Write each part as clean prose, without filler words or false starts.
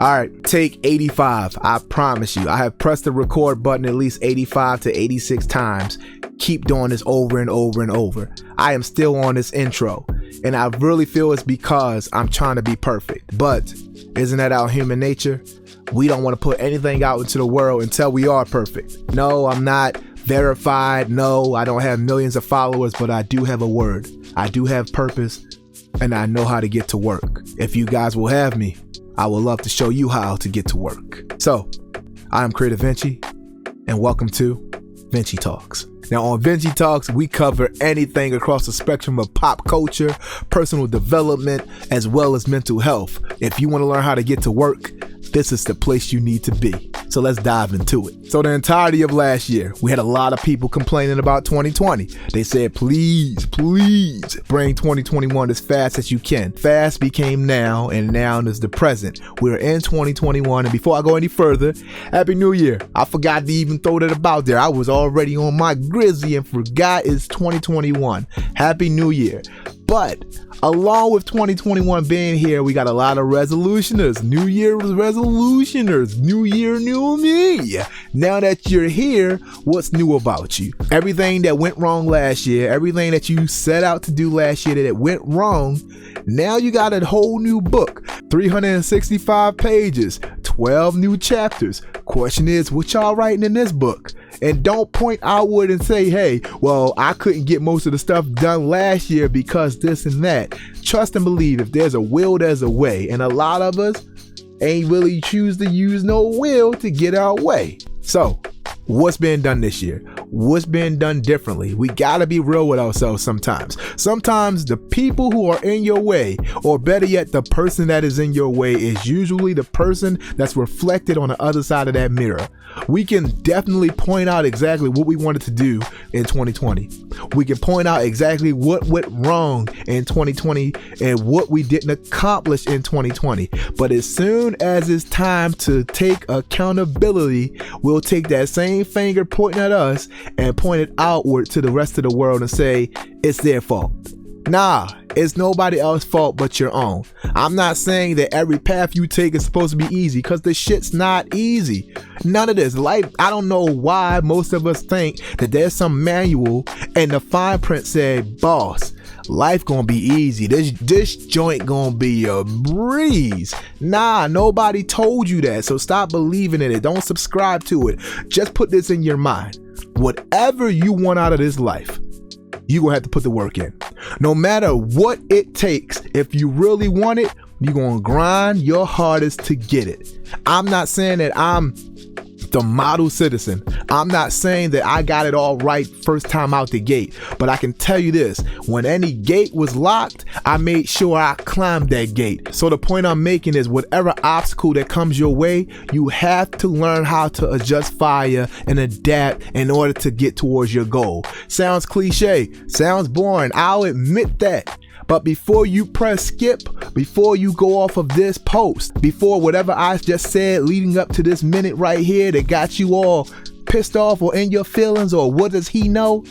All right, take 85. I promise you, I have pressed the record button at least 85 to 86 times. Keep doing this over and over and over. I am still on this intro, and I really feel it's because I'm trying to be perfect. But isn't that our human nature? We don't want to put anything out into the world until we are perfect. No, I'm not verified. No, I don't have millions of followers, but I do have a word. I do have purpose, and I know how to get to work. If you guys will have me, I would love to show you how to get to work. So, I am Creative Venchie, and welcome to Venchie Talks. Now on Venchie Talks, we cover anything across the spectrum of pop culture, personal development, as well as mental health. If you want to learn how to get to work, this is the place you need to be. So let's dive into it. So the entirety of last year, we had a lot of people complaining about 2020. They said, please bring 2021 as fast as you can. Fast became now, and now is the present. We're in 2021, and before I go any further, Happy New Year. I forgot to even throw that about there. I was already on my Grizzly and forgot it's 2021. Happy New Year. But along with 2021 being here, we got a lot of resolutioners, New Year's resolutioners, New Year, new me. Now that you're here, what's new about you? Everything that went wrong last year, everything that you set out to do last year that it went wrong, now you got a whole new book, 365 pages, 12 new chapters. Question is, what y'all writing in this book? And don't point outward and say, hey, well, I couldn't get most of the stuff done last year because this and that. Trust and believe, if there's a will, there's a way. And a lot of us ain't really choose to use no will to get our way. So what's been done this year? What's been done differently? We gotta be real with ourselves sometimes. Sometimes the people who are in your way, or better yet, the person that is in your way, is usually the person that's reflected on the other side of that mirror. We can definitely point out exactly what we wanted to do in 2020. We can point out exactly what went wrong in 2020 and what we didn't accomplish in 2020. But as soon as it's time to take accountability, we'll take that same finger pointing at us and point it outward to the rest of the world and say, it's their fault. Nah, it's nobody else's fault but your own. I'm not saying that every path you take is supposed to be easy, because the shit's not easy. None of this. Life, I don't know why most of us think that there's some manual and the fine print said, boss, life gonna be easy. This joint gonna be a breeze. Nah, nobody told you that. So stop believing in it. Don't subscribe to it. Just put this in your mind. Whatever you want out of this life, you're gonna have to put the work in. No matter what it takes, if you really want it, you're gonna grind your hardest to get it. I'm not saying that I'm the model citizen. I'm not saying that I got it all right first time out the gate, but I can tell you this, when any gate was locked, I made sure I climbed that gate. So the point I'm making is, whatever obstacle that comes your way, you have to learn how to adjust fire and adapt in order to get towards your goal. Sounds cliche, sounds boring, I'll admit that. But before you press skip, before you go off of this post, before whatever I just said leading up to this minute right here that got you all pissed off or in your feelings, or what does he know?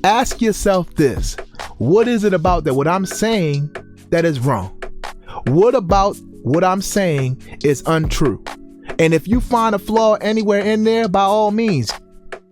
Ask yourself this. What is it about that what I'm saying that is wrong? What about what I'm saying is untrue? And if you find a flaw anywhere in there, by all means,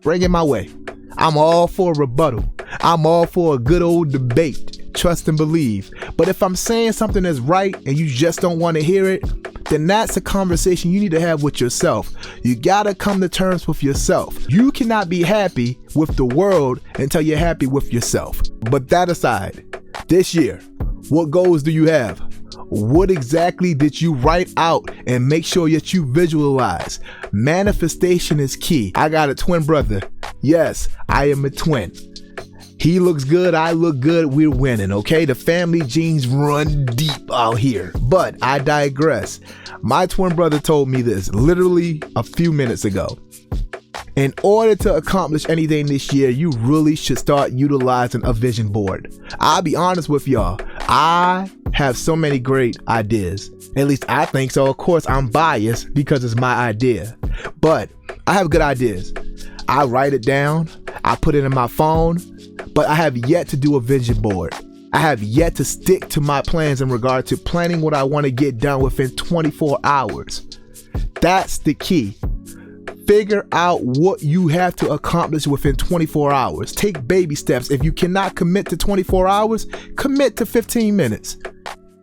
bring it my way. I'm all for a rebuttal. I'm all for a good old debate. Trust and believe. But if I'm saying something that's right and you just don't want to hear it, then that's a conversation you need to have with yourself. You gotta come to terms with yourself. You cannot be happy with the world until you're happy with yourself. But that aside, this year, what goals do you have? What exactly did you write out and make sure that you visualize? Manifestation is key. I got a twin brother. Yes, I am a twin. He looks good, I look good, we're winning, okay? The family genes run deep out here. But I digress. My twin brother told me this literally a few minutes ago. In order to accomplish anything this year, you really should start utilizing a vision board. I'll be honest with y'all, I have so many great ideas. At least I think so. Of course, I'm biased because it's my idea. But I have good ideas. I write it down, I put it in my phone, but I have yet to do a vision board. I have yet to stick to my plans in regard to planning what I want to get done within 24 hours. That's the key. Figure out what you have to accomplish within 24 hours. Take baby steps. If you cannot commit to 24 hours, commit to 15 minutes.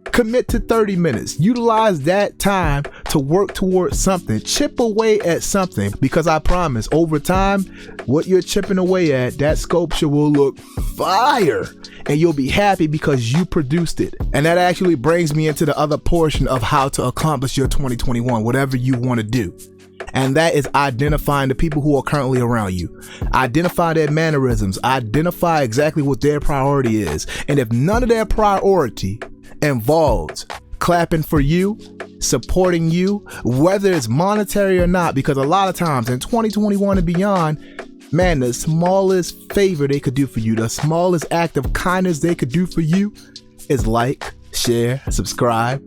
Commit to 30 minutes. Utilize that time to work towards something. Chip away at something, because I promise over time, what you're chipping away at, that sculpture will look fire. And you'll be happy because you produced it. And that actually brings me into the other portion of how to accomplish your 2021, whatever you want to do. And that is identifying the people who are currently around you. Identify their mannerisms. Identify exactly what their priority is. And if none of their priority involves clapping for you, supporting you, whether it's monetary or not, because a lot of times in 2021 and beyond, man, the smallest favor they could do for you, the smallest act of kindness they could do for you is like, share, subscribe,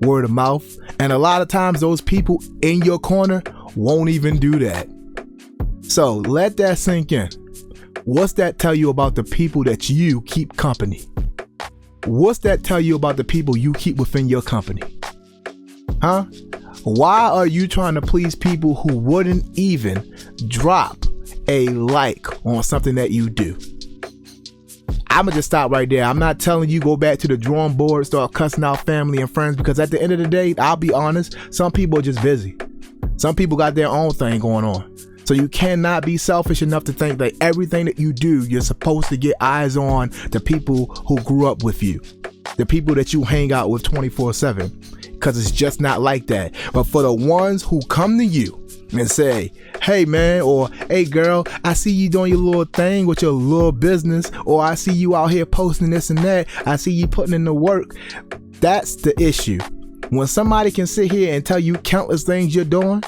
word of mouth. And a lot of times those people in your corner won't even do that. So let that sink in. What's that tell you about the people that you keep company? What's that tell you about the people you keep within your company? Huh? Why are you trying to please people who wouldn't even drop a like on something that you do? I'ma just stop right there. I'm not telling you go back to the drawing board, start cussing out family and friends, because at the end of the day, I'll be honest, some people are just busy. Some people got their own thing going on. So you cannot be selfish enough to think that everything that you do, you're supposed to get eyes on the people who grew up with you, the people that you hang out with 24/7, because it's just not like that. But for the ones who come to you and say, hey man, or hey girl, I see you doing your little thing with your little business, or I see you out here posting this and that, I see you putting in the work. That's the issue. When somebody can sit here and tell you countless things you're doing,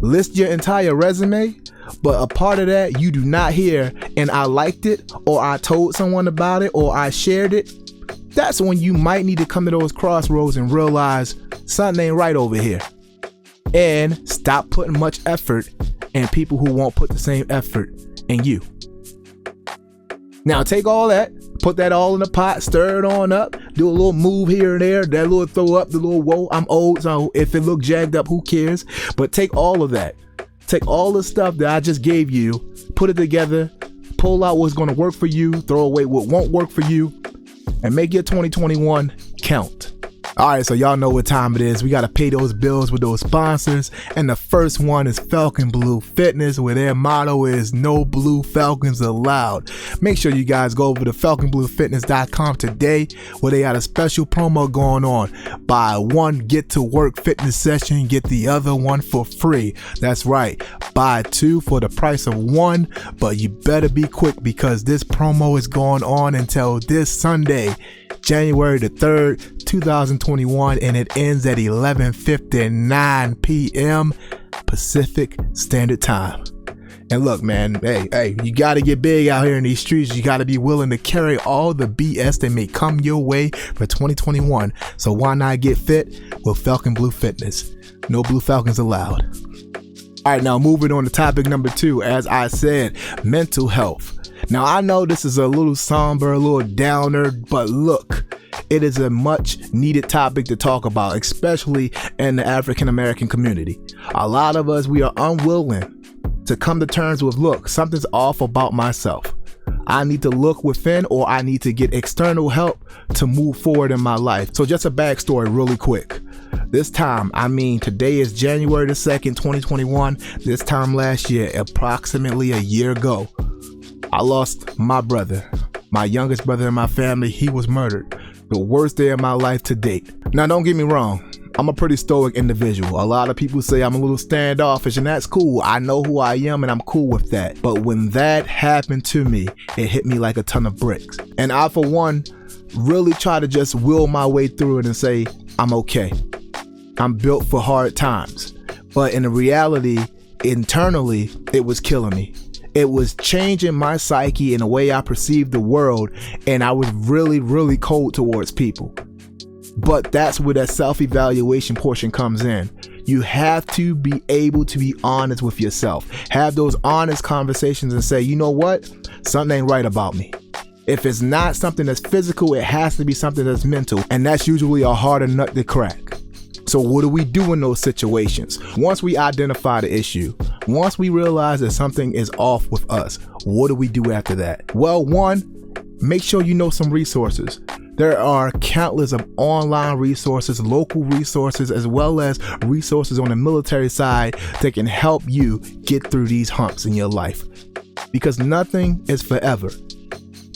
list your entire resume, but a part of that you do not hear, and I liked it, or I told someone about it, or I shared it, that's when you might need to come to those crossroads and realize something ain't right over here. And stop putting much effort in people who won't put the same effort in you. Now take all that, put that all in the pot, stir it on up, do a little move here and there, that little throw up, the little whoa, I'm old, so if it look jagged up, who cares? But take all of that, take all the stuff that I just gave you, put it together, pull out what's going to work for you, throw away what won't work for you, and make your 2021 count. All right, so y'all know what time it is. We got to pay those bills with those sponsors. And the first one is Falcon Blue Fitness, where their motto is no blue falcons allowed. Make sure you guys go over to falconbluefitness.com today, where they got a special promo going on. Buy one, get to work fitness session, get the other one for free. That's right. Buy two for the price of one, but you better be quick because this promo is going on until this Sunday, January the 3rd, 2021, and it ends at 11:59 p.m. Pacific Standard Time. And look, man, hey, you got to get big out here in these streets. You got to be willing to carry all the BS that may come your way for 2021. So why not get fit with Falcon Blue Fitness? No blue falcons allowed. All right, now moving on to topic number 2. As I said, mental health. Now, I know this is a little somber, a little downer, but look, it is a much needed topic to talk about, especially in the African American community. A lot of us, we are unwilling to come to terms with, look, something's off about myself. I need to look within, or I need to get external help to move forward in my life. So just a backstory really quick. This time, today is January the 2nd, 2021. This time last year, approximately a year ago, I lost my brother, my youngest brother in my family. He was murdered. The worst day of my life to date. Now, don't get me wrong. I'm a pretty stoic individual. A lot of people say I'm a little standoffish, and that's cool. I know who I am, and I'm cool with that. But when that happened to me, it hit me like a ton of bricks. And I, for one, really try to just will my way through it and say, I'm okay. I'm built for hard times. But in reality, internally, it was killing me. It was changing my psyche and the way I perceived the world, and I was really, really cold towards people. But that's where that self-evaluation portion comes in. You have to be able to be honest with yourself. Have those honest conversations and say, you know what? Something ain't right about me. If it's not something that's physical, it has to be something that's mental, and that's usually a harder nut to crack. So what do we do in those situations? Once we identify the issue, once we realize that something is off with us, what do we do after that? Well, one, make sure you know some resources. There are countless of online resources, local resources, as well as resources on the military side that can help you get through these humps in your life. Because nothing is forever,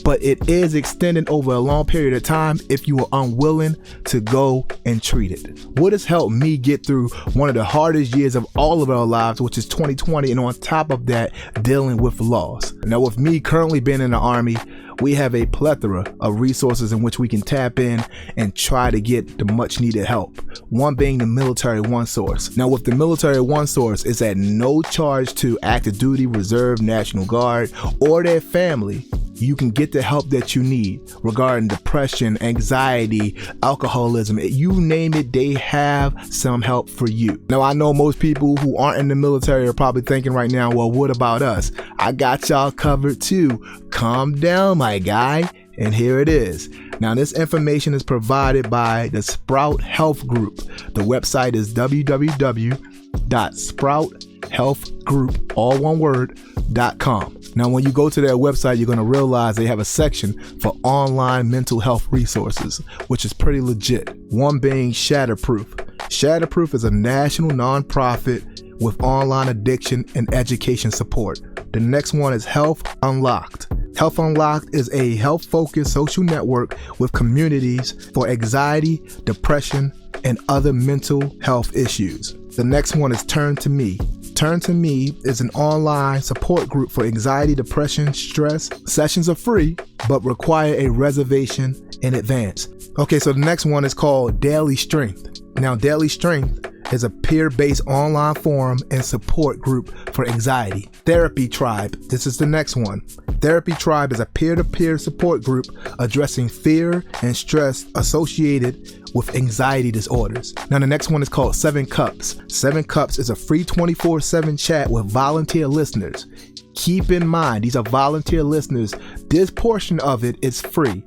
but it is extended over a long period of time if you are unwilling to go and treat it. What has helped me get through one of the hardest years of all of our lives, which is 2020, and on top of that, dealing with loss. Now, with me currently being in the Army, we have a plethora of resources in which we can tap in and try to get the much needed help. One being the Military One Source. Now, with the Military One Source, it's at no charge to active duty, reserve, National Guard, or their family. You can get the help that you need regarding depression, anxiety, alcoholism, you name it, they have some help for you. Now, I know most people who aren't in the military are probably thinking right now, well, what about us? I got y'all covered too. Calm down, my guy. And here it is. Now, this information is provided by the Sprout Health Group. The website is www.sprouthealthgroup.com. Now, when you go to their website, you're going to realize they have a section for online mental health resources, which is pretty legit. One being Shatterproof. Shatterproof is a national nonprofit with online addiction and education support. The next one is Health Unlocked. Health Unlocked is a health-focused social network with communities for anxiety, depression, and other mental health issues. The next one is Turn to Me. Turn to Me is an online support group for anxiety, depression, stress. Sessions are free, but require a reservation in advance. Okay, so the next one is called Daily Strength. Now, Daily Strength is a peer-based online forum and support group for anxiety. Therapy Tribe, this is the next one. Therapy Tribe is a peer-to-peer support group addressing fear and stress associated with anxiety disorders. Now, the next one is called 7 Cups. 7 Cups is a free 24/7 chat with volunteer listeners. Keep in mind, these are volunteer listeners. This portion of it is free.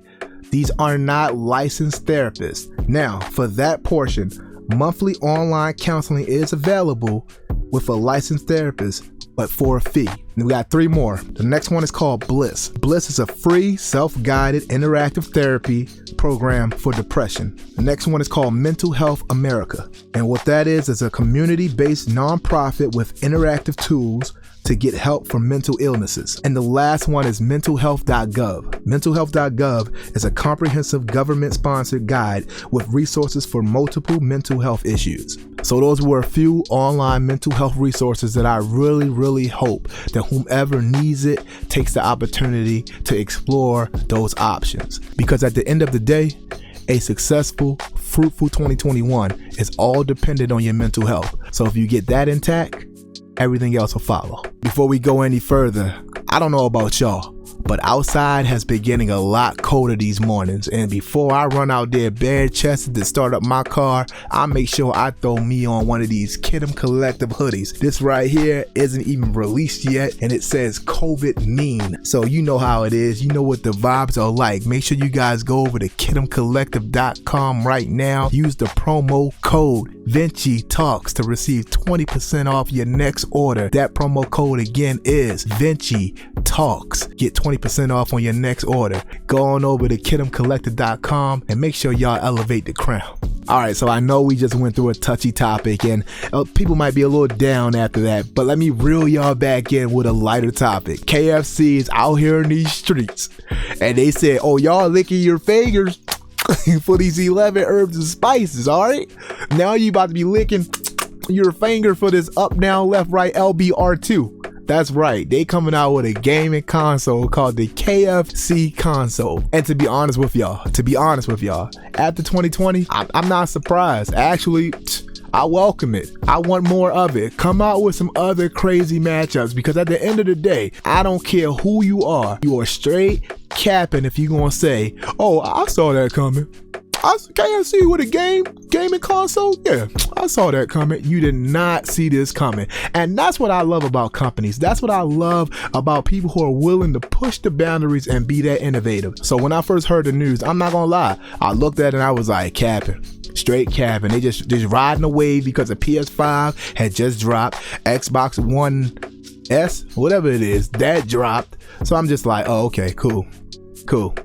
These are not licensed therapists. Now, for that portion, monthly online counseling is available with a licensed therapist, but for a fee. And we got 3 more. The next one is called Bliss. Bliss is a free, self-guided, interactive therapy program for depression. The next one is called Mental Health America. And what that is a community-based nonprofit with interactive tools to get help for mental illnesses. And the last one is mentalhealth.gov. Mentalhealth.gov is a comprehensive government-sponsored guide with resources for multiple mental health issues. So those were a few online mental health resources that I really hope that whomever needs it takes the opportunity to explore those options. Because at the end of the day, a successful, fruitful 2021 is all dependent on your mental health. So if you get that intact, everything else will follow. Before we go any further, I don't know about y'all, but outside has been getting a lot colder these mornings, and before I run out there bare chested to start up my car, I make sure I throw me on one of these Kid'em Collective hoodies. This right here isn't even released yet, and it says COVID mean, so you know how it is. You know what the vibes are like. Make sure you guys go over to kid'emcollective.com right now. Use the promo code Venchie Talks to receive 20% off your next order. That promo code again is Venchie Talks. Get 20% off on your next order. Go on over to kid'emcollective.com and make sure y'all elevate the crown. Alright, so I know we just went through a touchy topic and people might be a little down after that, but let me reel y'all back in with a lighter topic. KFC is out here in these streets and they said, oh, y'all licking your fingers for these 11 herbs and spices, alright? Now you about to be licking your finger for this up, down, left, right LBR2. That's right, they coming out with a gaming console called the KFC console. And to be honest with y'all, after 2020, I'm not surprised. Actually, I welcome it. I want more of it. Come out with some other crazy matchups, because at the end of the day, I don't care who you are straight capping if you're gonna say, oh, I saw that coming. KFC with a gaming console? Yeah, I saw that coming. You did not see this coming. And that's what I love about companies. That's what I love about people who are willing to push the boundaries and be that innovative. So when I first heard the news, I'm not gonna lie, I looked at it and I was like, capping. Straight capping. They just riding the wave because the PS5 had just dropped. Xbox One S, whatever it is, that dropped. So I'm just like, oh, okay, cool.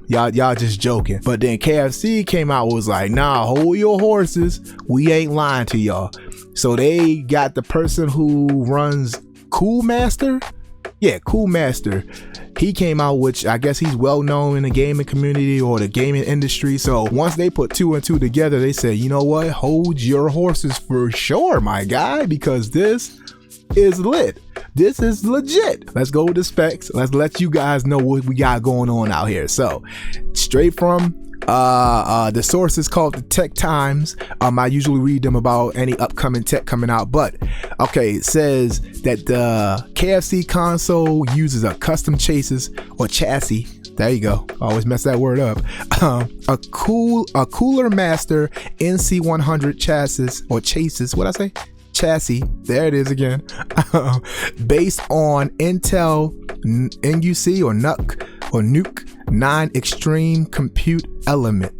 Y'all just joking. But then KFC came out and was like, nah, hold your horses. We ain't lying to y'all. So they got the person who runs Cool Master. Yeah, Cool Master. He came out, which I guess he's well known in the gaming community or the gaming industry. So once they put 2 and 2 together, they said, you know what? Hold your horses for sure, my guy, because this is lit. This is legit. Let's go with the specs. Let's let you guys know what we got going on out here. So straight from the source is called the Tech Times. I usually read them about any upcoming tech coming out, but okay, it says that the KFC console uses a custom chassis. There you go. Always mess that word up. A Cooler Master NC100 chassis. There it is again. Based on Intel NUC or NUC 9 Extreme Compute Element.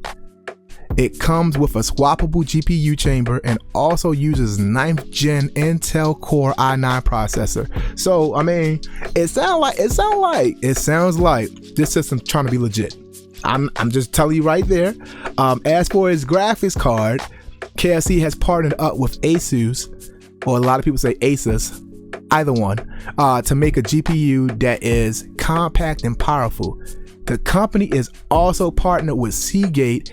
It comes with a swappable GPU chamber and also uses 9th gen Intel Core i9 processor. So I mean, it sounds like this system's trying to be legit. I'm just telling you right there. As for its graphics card, KFC has partnered up with Asus, or a lot of people say Asus, either one, to make a GPU that is compact and powerful. The company is also partnered with Seagate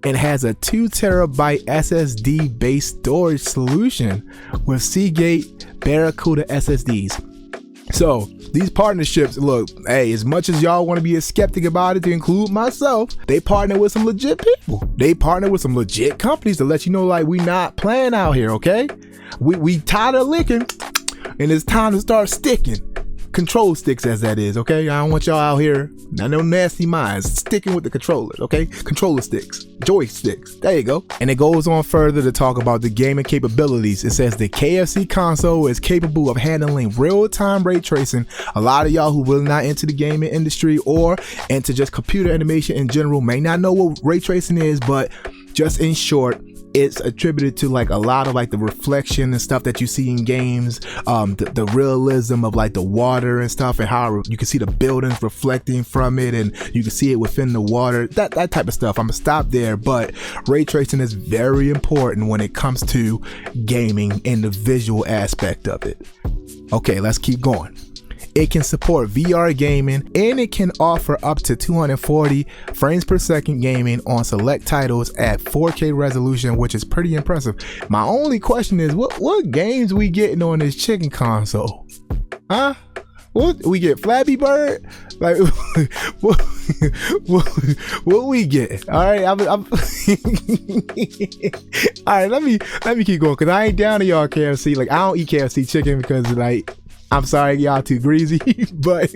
and has a 2 terabyte SSD based storage solution with Seagate Barracuda SSDs. So these partnerships, look, hey, as much as y'all want to be a skeptic about it, to include myself, they partner with some legit people. They partner with some legit companies to let you know, like, we not playing out here, okay? We tired of licking, and it's time to start sticking. Control sticks, as that is, okay? I don't want y'all out here, not no nasty minds, sticking with the controllers, okay? Controller sticks, joysticks, there you go. And it goes on further to talk about the gaming capabilities. It says the KFC console is capable of handling real-time ray tracing. A lot of y'all who really not into the gaming industry or into just computer animation in general may not know what ray tracing is, but just in short, it's attributed to like a lot of like the reflection and stuff that you see in games, the realism of like the water and stuff, and how you can see the buildings reflecting from it, and you can see it within the water, that type of stuff. I'm gonna stop there, but ray tracing is very important when it comes to gaming and the visual aspect of it. Okay, let's keep going. It can support VR gaming, and it can offer up to 240 frames per second gaming on select titles at 4K resolution, which is pretty impressive. My only question is, what games we getting on this chicken console? Huh? What we get? Flappy Bird? Like what we get? All right, all right. Let me keep going, because I ain't down to y'all KFC. Like, I don't eat KFC chicken because, like, I'm sorry, y'all too greasy, but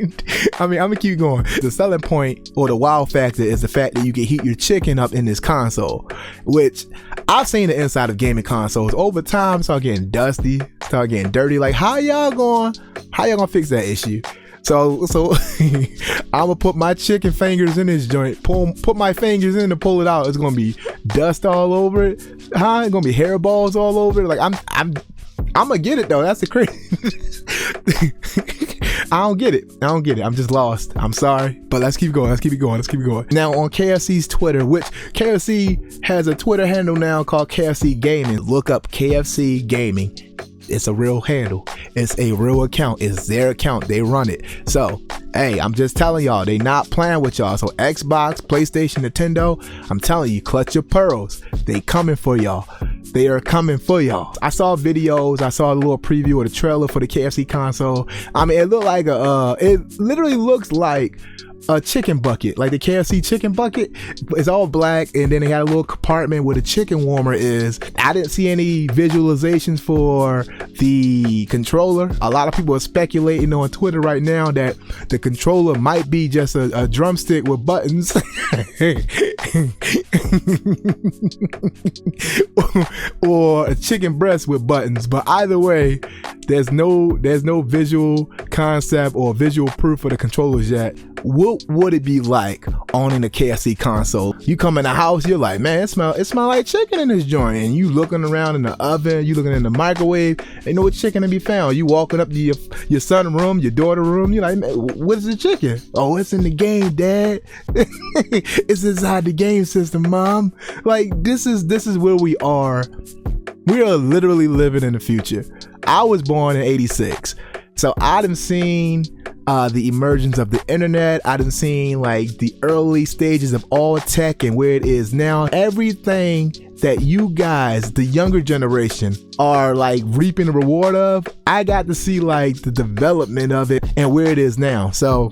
I mean, I'm gonna keep going. The selling point or the wow factor is the fact that you can heat your chicken up in this console, which I've seen the inside of gaming consoles over time start getting dusty, start getting dirty. Like, how y'all gonna fix that issue? So I'm gonna put my chicken fingers in this joint, put my fingers in to pull it out. It's gonna be dust all over it. Huh? It's gonna be hairballs all over it. Like, I'm gonna get it though. That's the crazy. I don't get it. I'm just lost. I'm sorry, but let's keep going. Now on KFC's Twitter, which KFC has a Twitter handle now called KFC Gaming. Look up KFC Gaming. It's a real handle. It's a real account. It's their account. They run it. So, hey, I'm just telling y'all, they not playing with y'all. So Xbox, PlayStation, Nintendo, I'm telling you, clutch your pearls. They coming for y'all. They are coming for y'all. I saw videos. I saw a little preview of the trailer for the KFC console. I mean, it looked like it literally looks like a chicken bucket, like the KFC chicken bucket. It's all black, and then they had a little compartment where the chicken warmer is. I didn't see any visualizations for the controller. A lot of people are speculating on Twitter right now that the controller might be just a drumstick with buttons. Or a chicken breast with buttons. But either way, there's no visual concept or visual proof for the controllers yet. What would it be like owning a KFC console? You come in the house, you're like, man, it smell like chicken in this joint. And you looking around in the oven, you looking in the microwave, ain't no chicken to be found. You walking up to your son room, your daughter room, you're like, man, what is the chicken? Oh, it's in the game, Dad. It's inside the game system, Mom. Like, this is where we are. We are literally living in the future. I was born in 86. So I done seen the emergence of the internet. I done seen like the early stages of all tech and where it is now. Everything that you guys, the younger generation, are like reaping the reward of, I got to see like the development of it and where it is now. So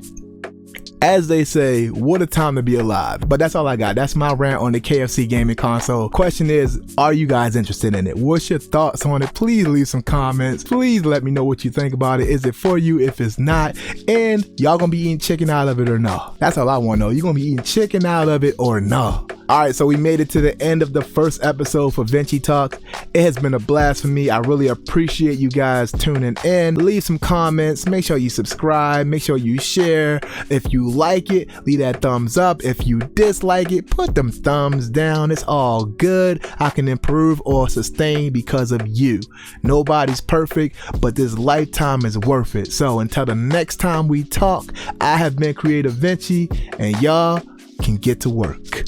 as they say, what a time to be alive. But that's all I got. That's my rant on the KFC gaming console. Question is, are you guys interested in it? What's your thoughts on it? Please leave some comments. Please let me know what you think about it. Is it for you? If it's not, and y'all gonna be eating chicken out of it or no? That's all I want to know. You gonna be eating chicken out of it or no? All right, so we made it to the end of the first episode for Venchie Talk. It has been a blast for me. I really appreciate you guys tuning in. Leave some comments. Make sure you subscribe. Make sure you share. If you like it, leave that thumbs up. If you dislike it, put them thumbs down. It's all good. I can improve or sustain because of you. Nobody's perfect, but this lifetime is worth it. So until the next time we talk, I have been Creative Venchie, and y'all can get to work.